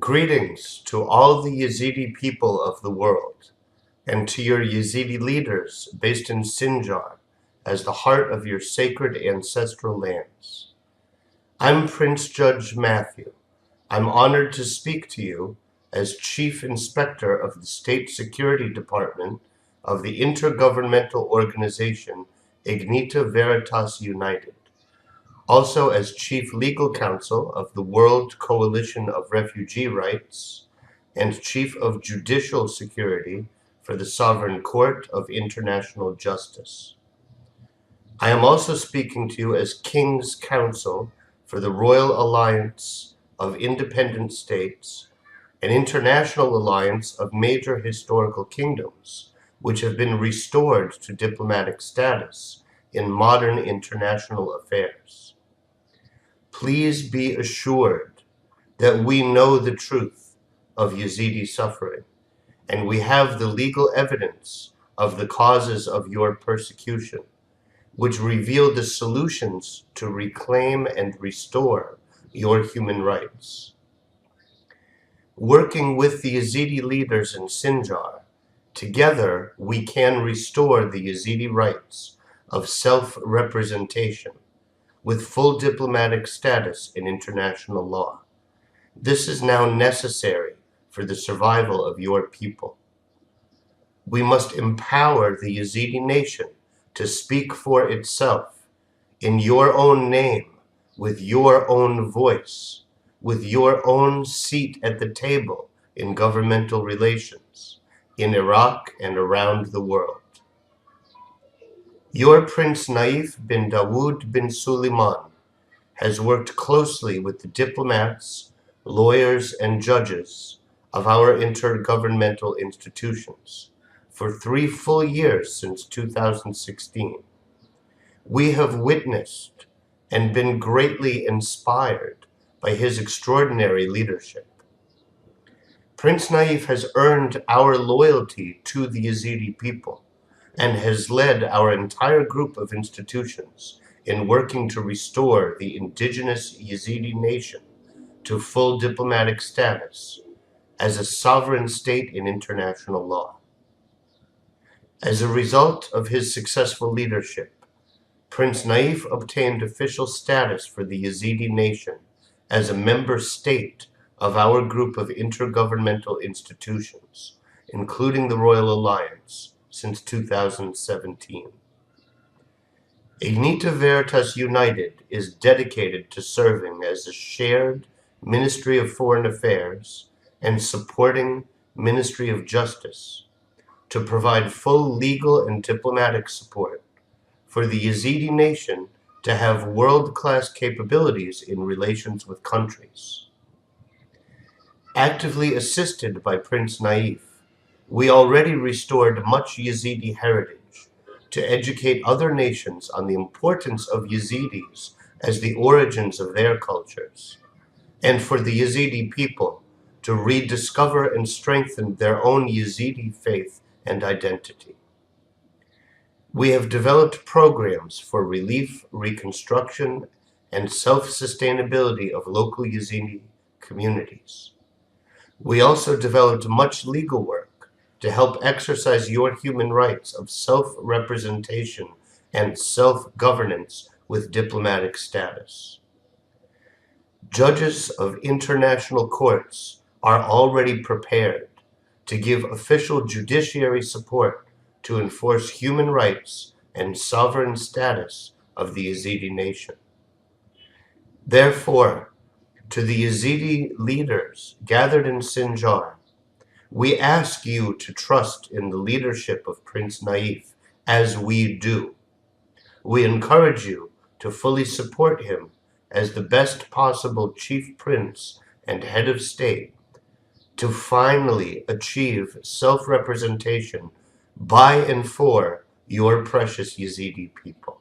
Greetings to all the Yazidi people of the world, and to your Yazidi leaders based in Sinjar as the heart of your sacred ancestral lands. I'm Prince Judge Matthew. I'm honored to speak to you as Chief Inspector of the State Security Department of the intergovernmental organization Ignita Veritas United, also as Chief Legal Counsel of the World Coalition of Refugee Rights, and Chief of Judicial Security for the Sovereign Court of International Justice. I am also speaking to you as King's Counsel for the Royal Alliance of Independent States, an international alliance of major historical kingdoms, which have been restored to diplomatic status in modern international affairs. Please be assured that we know the truth of Yazidi suffering, and we have the legal evidence of the causes of your persecution, which reveal the solutions to reclaim and restore your human rights. Working with the Yazidi leaders in Sinjar, together we can restore the Yazidi rights of self-representation with full diplomatic status in international law. This is now necessary for the survival of your people. We must empower the Yazidi nation to speak for itself in your own name, with your own voice, with your own seat at the table in governmental relations, in Iraq and around the world. Your Prince Naif bin Dawud bin Suleiman has worked closely with the diplomats, lawyers, and judges of our intergovernmental institutions for 3 full years since 2016. We have witnessed and been greatly inspired by his extraordinary leadership. Prince Naif has earned our loyalty to the Yazidi people and has led our entire group of institutions in working to restore the indigenous Yazidi nation to full diplomatic status as a sovereign state in international law. As a result of his successful leadership, Prince Naif obtained official status for the Yazidi nation as a member state of our group of intergovernmental institutions, including the Royal Alliance, since 2017. Ignita Veritas United is dedicated to serving as a shared Ministry of Foreign Affairs and supporting Ministry of Justice to provide full legal and diplomatic support for the Yazidi nation to have world-class capabilities in relations with countries. Actively assisted by Prince Naif, we already restored much Yazidi heritage to educate other nations on the importance of Yazidis as the origins of their cultures, and for the Yazidi people to rediscover and strengthen their own Yazidi faith and identity. We have developed programs for relief, reconstruction, and self-sustainability of local Yazidi communities. We also developed much legal work to help exercise your human rights of self-representation and self-governance with diplomatic status. Judges of international courts are already prepared to give official judiciary support to enforce human rights and sovereign status of the Yazidi nation. Therefore, to the Yazidi leaders gathered in Sinjar, we ask you to trust in the leadership of Prince Naif as we do. We encourage you to fully support him as the best possible chief prince and head of state to finally achieve self-representation by and for your precious Yazidi people.